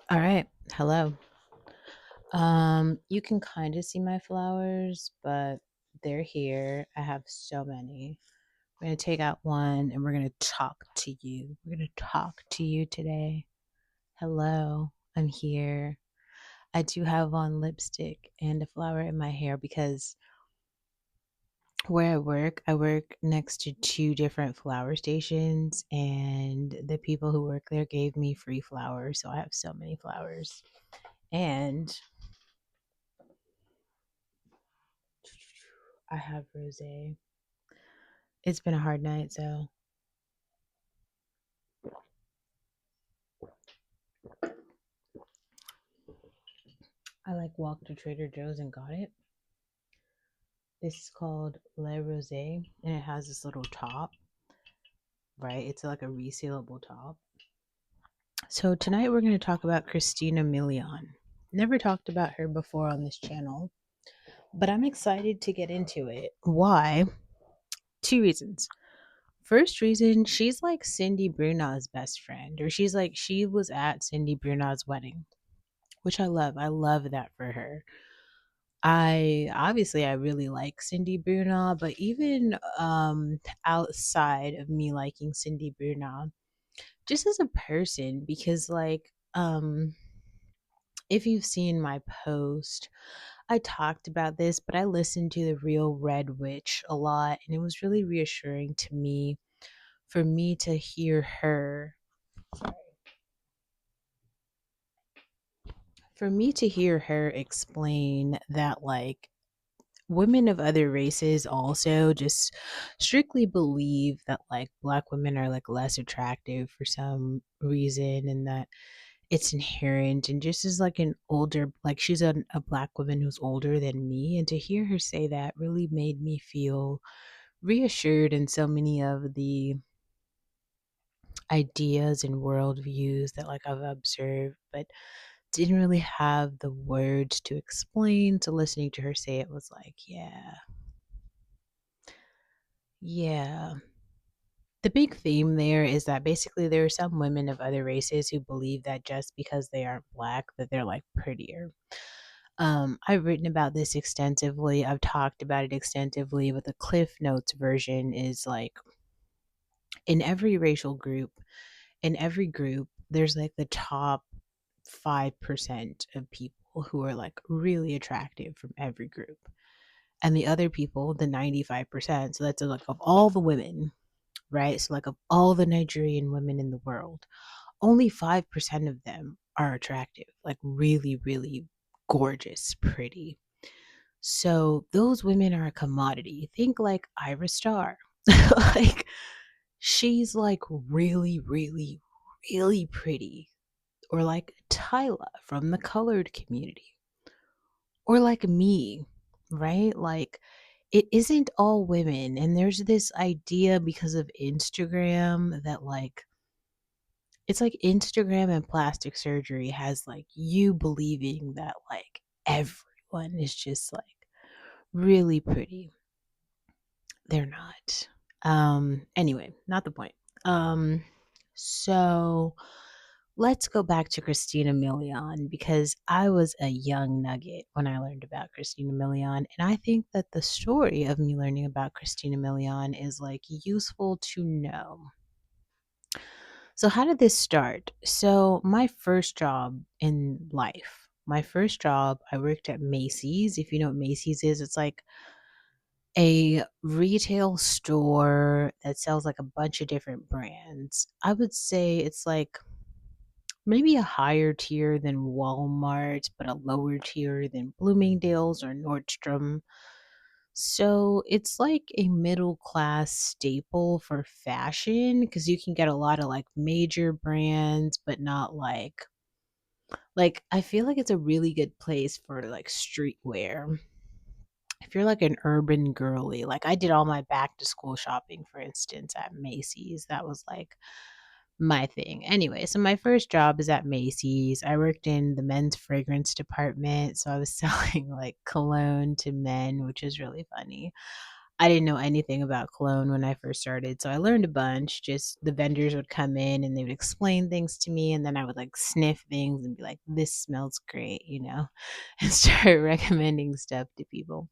All right. Hello. You can kind of see my flowers, but they're here. I have so many. We're going to take out one and we're going to talk to you. We're going to talk to you today. Hello. I'm here. I do have on lipstick and a flower in my hair because where I work next to two different flower stations, and the people who work there gave me free flowers. So I have so many flowers. And I have rosé. It's been a hard night, so I walked to Trader Joe's and got it. This is called Le Rosé, and it has this little top, right? It's like a resealable top. So tonight we're going to talk about Christina Milian. Never talked about her before on this channel, but I'm excited to get into it. Why? Two reasons. First reason, she's like Cindy Brunau's best friend, or she was at Cindy Brunau's wedding, which I love. I love that for her. I really like Cindy Brunel, but even outside of me liking Cindy Brunel, just as a person, because if you've seen my post, I talked about this, but I listened to the Real Red Witch a lot, and it was really reassuring to me for me to hear her explain that women of other races also just strictly believe that black women are less attractive for some reason, and that it's inherent, and just as an older, she's a black woman who's older than me, and to hear her say that really made me feel reassured in so many of the ideas and worldviews that I've observed, but didn't really have the words to explain. So listening to her say it was yeah. The big theme there is that basically there are some women of other races who believe that just because they aren't black that they're prettier. I've written about this extensively. I've talked about it extensively, but the Cliff Notes version is in every racial group, in every group, there's the top 5% of people who are really attractive from every group. And the other people, the 95%, so that's of all the women, right? So, of all the Nigerian women in the world, only 5% of them are attractive, really, really gorgeous, pretty. So, those women are a commodity. Think Ira Star. like, she's really, really, really pretty. Or Tyla from the colored community. Or me, right? It isn't all women. And there's this idea because of Instagram that it's Instagram and plastic surgery has you believing that everyone is just really pretty. They're not. Anyway, not the point. So let's go back to Christina Milian, because I was a young nugget when I learned about Christina Milian, and I think that the story of me learning about Christina Milian is useful to know. So, how did this start? So, my first job, I worked at Macy's. If you know what Macy's is, it's a retail store that sells a bunch of different brands. I would say it's maybe a higher tier than Walmart, but a lower tier than Bloomingdale's or Nordstrom. So it's a middle class staple for fashion, because you can get a lot of major brands, but not I feel like it's a really good place for streetwear. If you're an urban girly, I did all my back to school shopping, for instance, at Macy's. That was my thing. Anyway, so my first job is at Macy's. I worked in the men's fragrance department, so I was selling cologne to men, which is really funny. I didn't know anything about cologne when I first started, so I learned a bunch. Just the vendors would come in and they would explain things to me, and then I would like sniff things and be like, "This smells great," and start recommending stuff to people.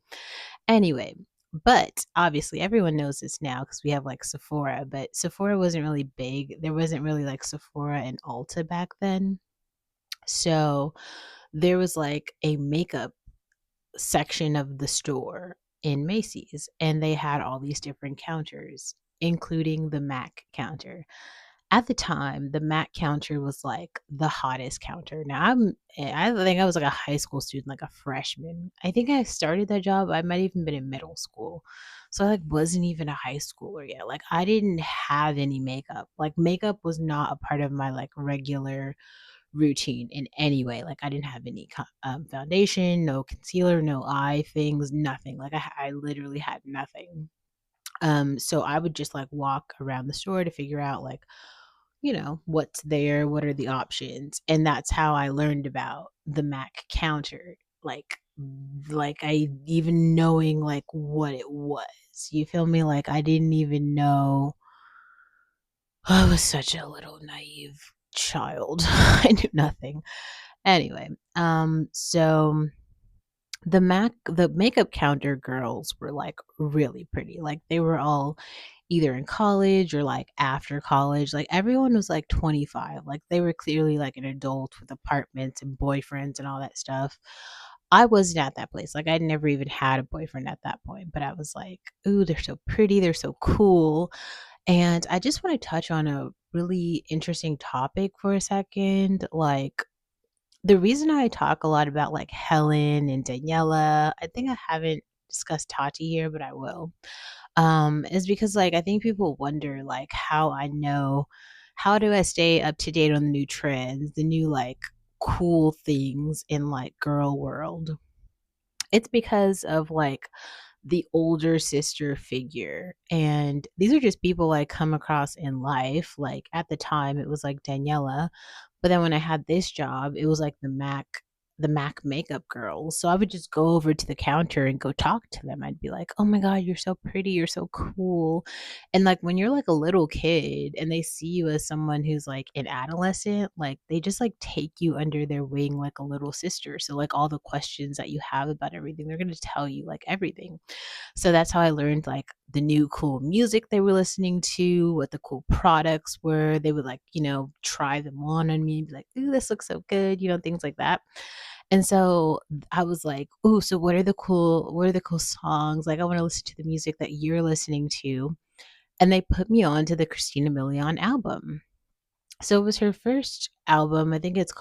Anyway, but obviously everyone knows this now because we have like Sephora, but Sephora wasn't really big. There wasn't really like Sephora and Ulta back then. So there was like a makeup section of the store in Macy's, and they had all these different counters, including the MAC counter. At the time, the MAC counter was like the hottest counter. I think I was like a high school student, like a freshman. I think I started that job. I might even been in middle school. So I like wasn't even a high schooler yet. Like I didn't have any makeup. Like makeup was not a part of my like regular routine in any way. Like I didn't have any foundation, no concealer, no eye things, nothing. Like I literally had nothing. So I would just like walk around the store to figure out like, what's there, what are the options, and that's how I learned about the Mac counter. Like I even knowing like what it was. You feel me? Like I didn't even know. I was such a little naive child. I knew nothing. Anyway, so the makeup counter girls were like really pretty. Like they were all either in college or like after college. Like everyone was like 25. Like they were clearly like an adult with apartments and boyfriends and all that stuff. I wasn't at that place. Like I'd never even had a boyfriend at that point, but I was like, "Ooh, they're so pretty, they're so cool." And I just want to touch on a really interesting topic for a second. Like the reason I talk a lot about like Helen and Daniela, I think I haven't discussed Tati here, but I will. Is because like I think people wonder like how do I stay up to date on the new trends, the new like cool things in like girl world. It's because of like the older sister figure. And these are just people I come across in life. Like at the time, it was like Daniela. But then when I had this job, it was like the Mac makeup girls. So I would just go over to the counter and go talk to them. I'd be like, "Oh my god, you're so pretty, you're so cool." And like when you're like a little kid and they see you as someone who's like an adolescent, like they just like take you under their wing like a little sister. So like all the questions that you have about everything, they're going to tell you like everything. So that's how I learned like the new cool music they were listening to, what the cool products were. They would like, try them on me and be like, "Ooh, this looks so good," things like that. And so I was like, "Ooh, so what are the cool songs? Like I want to listen to the music that you're listening to." And they put me on to the Christina Milian album. So it was her first album. I think it's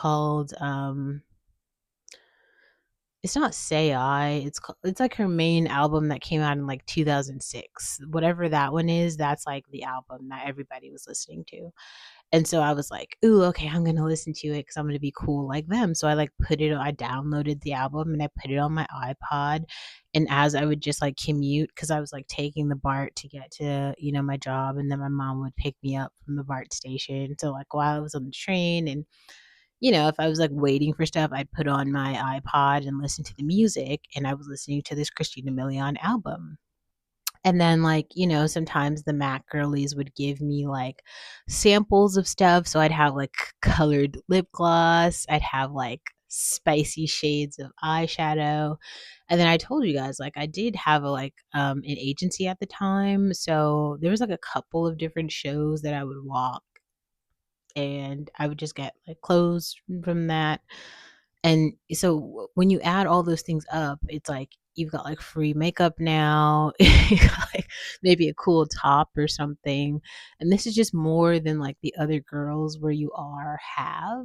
not Say I. It's like her main album that came out in like 2006. Whatever that one is, that's like the album that everybody was listening to. And so I was like, "Ooh, okay, I'm gonna listen to it because I'm gonna be cool like them." So I like I downloaded the album and I put it on my iPod. And as I would just like commute, because I was like taking the BART to get to, my job, and then my mom would pick me up from the BART station. So like while I was on the train and if I was like waiting for stuff, I'd put on my iPod and listen to the music. And I was listening to this Christina Milian album. And then, like, sometimes the Mac girlies would give me like samples of stuff. So I'd have like colored lip gloss, I'd have like spicy shades of eyeshadow. And then I told you guys, like, I did have an agency at the time. So there was like a couple of different shows that I would walk and I would just get like clothes from that. And so when you add all those things up, it's like you've got like free makeup now, you got like maybe a cool top or something. And this is just more than like the other girls where you are have.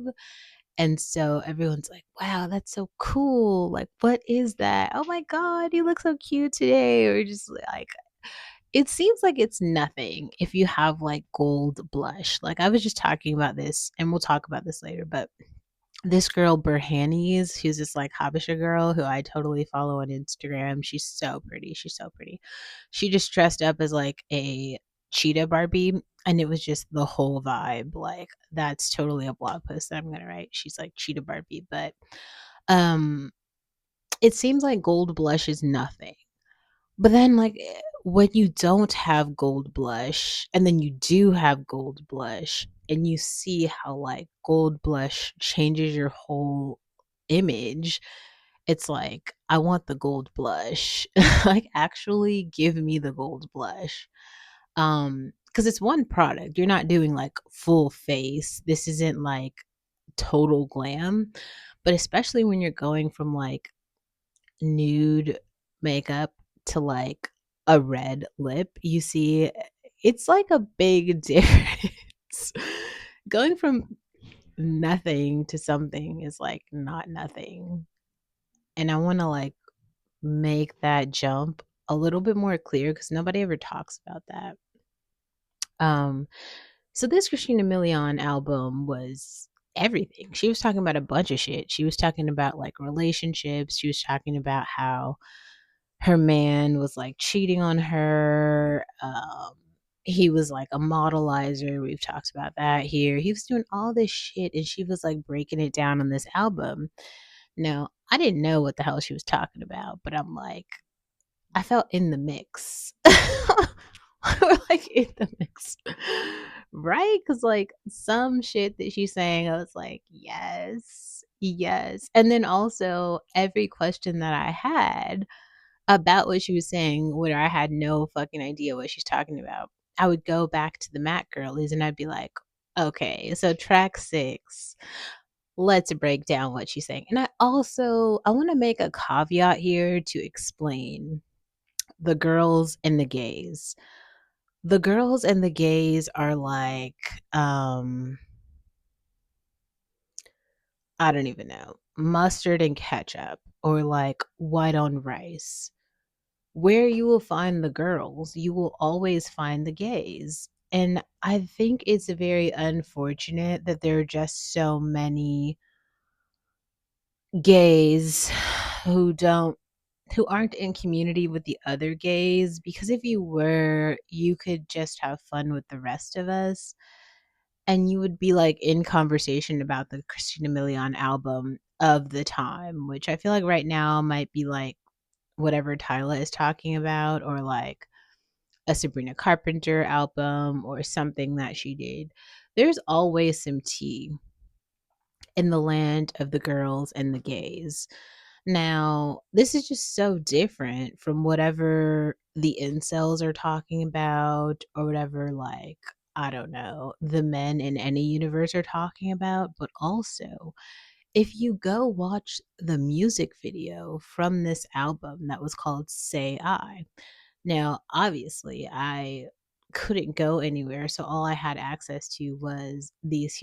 And so everyone's like, "Wow, that's so cool. Like, what is that? Oh my God, you look so cute today." Or just like, it seems like it's nothing if you have like gold blush. Like I was just talking about this, and we'll talk about this later, but this girl Burhanis, who's this like Habesha girl who I totally follow on Instagram. She's so pretty. She's so pretty. She just dressed up as like a cheetah Barbie, and it was just the whole vibe. Like that's totally a blog post that I'm gonna write. She's like cheetah Barbie, but um it seems like gold blush is nothing. But then, like, when you don't have gold blush and then you do have gold blush and you see how like gold blush changes your whole image, it's like I want the gold blush. Like actually give me the gold blush. Cuz it's one product. You're not doing like full face. This isn't like total glam, but especially when you're going from like nude makeup to like a red lip, you see it's like a big difference. Going from nothing to something is like not nothing. And I want to like make that jump a little bit more clear because nobody ever talks about that. Um, so this Christina Milian album was everything. She was talking about a bunch of shit. She was talking about like relationships. She was talking about how her man was like cheating on her. He was like a modelizer. We've talked about that here. He was doing all this shit and she was like breaking it down on this album. Now, I didn't know what the hell she was talking about, but I'm like, I felt in the mix. We're like in the mix. Right? Because like some shit that she's saying, I was like, yes, yes. And then also every question that I had about what she was saying, where I had no fucking idea what she's talking about, I would go back to the Mac girlies and I'd be like, okay, so track 6, let's break down what she's saying. And I want to make a caveat here to explain the girls and the gays. The girls and the gays are like, I don't even know, mustard and ketchup or like white on rice. Where you will find the girls, you will always find the gays. And I think it's very unfortunate that there are just so many gays who don't who aren't in community with the other gays, because if you were, you could just have fun with the rest of us and you would be like in conversation about the Christina Milian album of the time, which I feel like right now might be like whatever Tyla is talking about, or like a Sabrina Carpenter album or something that she did. There's always some tea in the land of the girls and the gays. Now, this is just so different from whatever the incels are talking about or whatever, like, I don't know, the men in any universe are talking about. But also, if you go watch the music video from this album that was called Say I, now, obviously, I couldn't go anywhere, so all I had access to was these